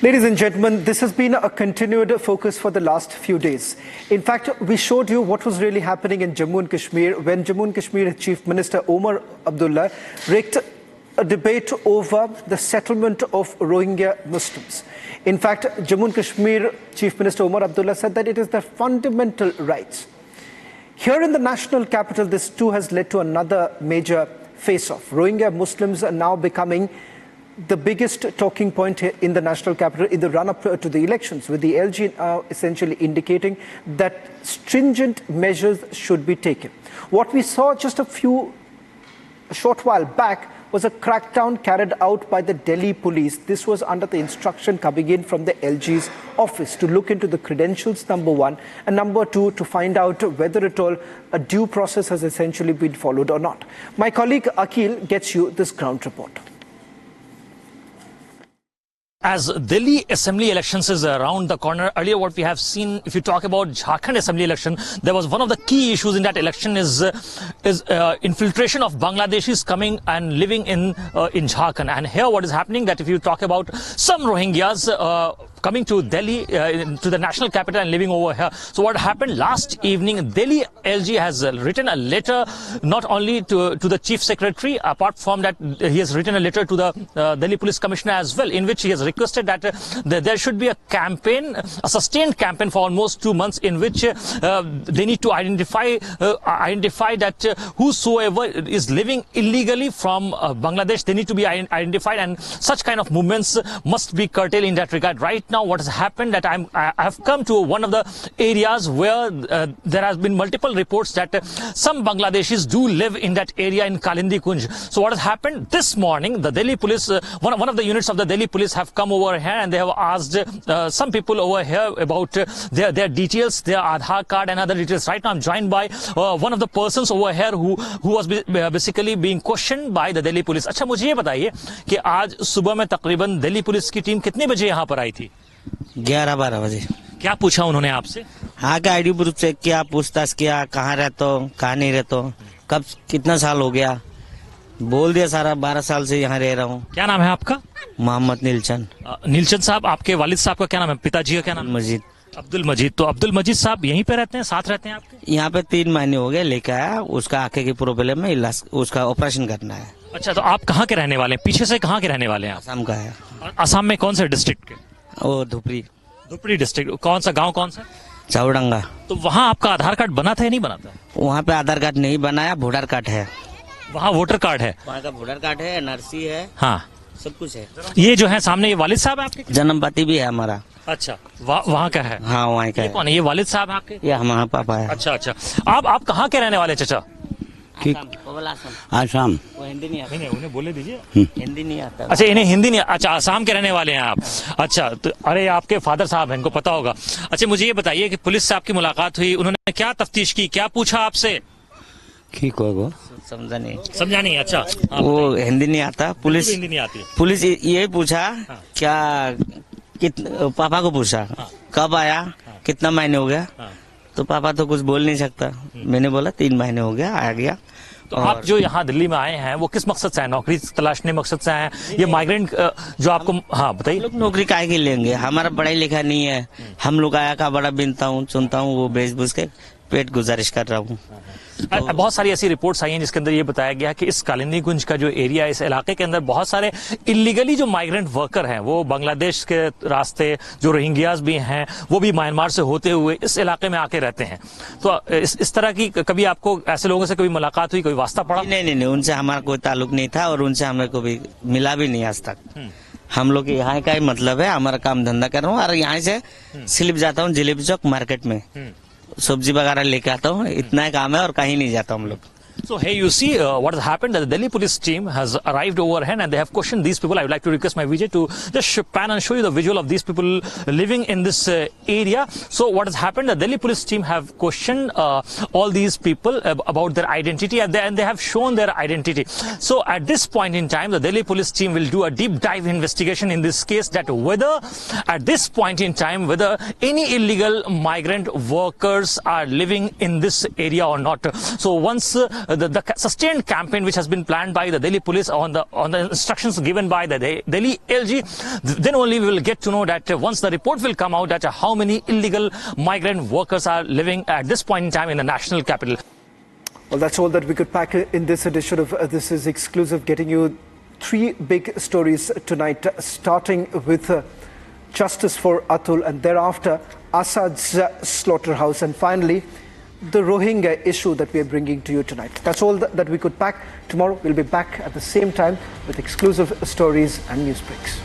Ladies and gentlemen, this has been a continued focus for the last few days. In fact, we showed you what was really happening in Jammu and Kashmir when Jammu and Kashmir Chief Minister Omar Abdullah raked a debate over the settlement of Rohingya Muslims. In fact, Jammu and Kashmir Chief Minister Omar Abdullah said that it is their fundamental rights. Here in the national capital, this too has led to another major face-off. Rohingya Muslims are now becoming the biggest talking point here in the national capital in the run-up to the elections, with the LG now essentially indicating that stringent measures should be taken. What we saw just a short while back was a crackdown carried out by the Delhi police. This was under the instruction coming in from the LG's office to look into the credentials, number one, and number two, to find out whether at all a due process has essentially been followed or not. My colleague Akhil gets you this ground report. As Delhi Assembly elections is around the corner, earlier what we have seen, if you talk about Jharkhand Assembly election, there was one of the key issues in that election is infiltration of Bangladeshis coming and living in Jharkhand. And here what is happening, that if you talk about some Rohingyas coming to Delhi, to the national capital and living over here. So what happened last evening, Delhi LG has written a letter not only to the Chief Secretary, apart from that he has written a letter to the Delhi Police Commissioner as well, in which he has requested that there should be a campaign, a sustained campaign for almost 2 months, in which they need to identify that whosoever is living illegally from Bangladesh, they need to be identified, and such kind of movements must be curtailed in that regard. Right now what has happened, that I have come to one of the areas where there has been multiple reports that some Bangladeshis do live in that area in Kalindi, Kunj. So what has happened this morning, the Delhi police, one of the units of the Delhi police have come over here and they have asked some people over here about their details, their Aadhaar card and other details. Right now I'm joined by one of the persons over here who was basically being questioned by the Delhi police. अच्छा, मुझे ये बताइए कि आज सुबह में तकरीबन Delhi police की टीम कितने बजे यहाँ पर आई थी? 11-12 बजे। क्या पूछा उन्होंने आपसे? हाँ, का आईडी प्रूफ चेक किया, पूछताछ किया, कहाँ रहते हो, कहाँ नहीं रहते हो, कब कितना साल हो गया, बोल दिया सारा, 12 साल से यहाँ रह रहा हूँ। क्या नाम है आपका? मोहम्मद नीलचंद। नीलचंद साहब, आपके वालिद साहब का क्या नाम है? पिताजी का क्या नाम? मजीद। अब्दुल मजीद। तो अब्दुल मजीद साहब यहीं पे रहते हैं, साथ रहते हैं आपके? यहाँ पे 3 महीने हो गए, लेकर आया, उसका आंखें की प्रॉब्लम में इलाज, उसका ऑपरेशन करना है। अच्छा, तो आप कहाँ के रहने वाले हैं? पीछे से कहाँ के रहने वाले हैं? असम का है। असम में कौन से डिस्ट्रिक्ट के? वो धुपरी डिस्ट्रिक्ट। कौन सा गाँव, कौन सा? चौडंगा। तो वहाँ आपका आधार कार्ड बना था या नहीं बना था? वहाँ पे आधार कार्ड नहीं बनाया, वोटर कार्ड है। वहाँ वोटर कार्ड है? वहाँ का वोटर कार्ड है, एनआरसी है, हाँ, सब कुछ है। ये जो है सामने, ये वालिद साहब आपके? जन्मपाती भी है हमारा। अच्छा, वहाँ का है? हाँ, वहाँ का है। कौन है ये वालिद साहब आपके? ये हमारा पापा है। अच्छा अच्छा, आप कहाँ के रहने वाले चाचा? आसाम। वो हिंदी नहीं आता, उन्हें बोले दीजिए। हिंदी नहीं आता। अच्छा, इन्हें हिंदी नहीं। अच्छा, आसाम के रहने वाले हैं आप? अच्छा, तो अरे आपके फादर साहब हैं, इनको पता होगा। अच्छा, मुझे ये बताइए कि पुलिस से आपकी मुलाकात हुई, उन्होंने क्या तफ्तीश की, क्या पूछा आपसे? ठीक होगा, समझा नहीं। अच्छा, वो हिंदी नहीं आता, पुलिस हिंदी नहीं आती। पुलिस ये पूछा क्या, पापा को पूछा कब आया, कितना महीने हो गया, तो पापा तो कुछ बोल नहीं सकता। मैंने बोला 3 महीने हो गया, आ गया। तो आप जो यहाँ दिल्ली में आए हैं वो किस मकसद से आए? नौकरी तलाशने मकसद से आए? ये माइग्रेंट जो आपको, हाँ बताइए। लोग नौकरी काहे के लेंगे, हमारा पढ़ाई लिखा नहीं है, हम लोग आया का बड़ा बिनता हूँ, चुनता हूँ, वो बेच बुझ के पेट गुजारिश कर रहा हूँ। बहुत सारी ऐसी रिपोर्ट्स आई हैं जिसके अंदर ये बताया गया कि इस कालिंदी कुंज का जो एरिया है, इस इलाके के अंदर बहुत सारे इलीगली जो माइग्रेंट वर्कर हैं, वो बांग्लादेश के रास्ते, जो रोहिंग्यास भी हैं, वो भी म्यांमार से होते हुए इस इलाके में आके रहते हैं। तो इस तरह की कभी आपको ऐसे लोगों से कभी मुलाकात हुई, कोई वास्ता पड़ा? नहीं, उनसे हमारा कोई ताल्लुक नहीं था और उनसे हमें को भी मिला भी नहीं आज तक। हम लोग यहाँ का ही मतलब है, हमारा काम धंधा कर रहा हूँ और यहाँ से स्लिप जाता हूँ जलेबी चौक मार्केट में, सब्जी वगैरह लेके आता हूँ, इतना ही काम है और कहीं नहीं जाता हम लोग। So hey, you see what has happened, that the Delhi police team has arrived over here and they have questioned these people. I would like to request my Vijay to just pan and show you the visual of these people living in this area. So what has happened, the Delhi police team have questioned all these people about their identity, and they have shown their identity. So at this point in time, the Delhi police team will do a deep dive investigation in this case, that whether at this point in time, whether any illegal migrant workers are living in this area or not. So once the sustained campaign which has been planned by the Delhi police on the instructions given by the Delhi LG, then only we will get to know that once the report will come out that how many illegal migrant workers are living at this point in time in the national capital. Well, that's all that we could pack in this edition of This Is Exclusive, getting you 3 big stories tonight, starting with justice for Atul, and thereafter Assad's slaughterhouse, and finally the Rohingya issue that we are bringing to you tonight. That's all that we could pack. Tomorrow we'll be back at the same time with exclusive stories and news breaks.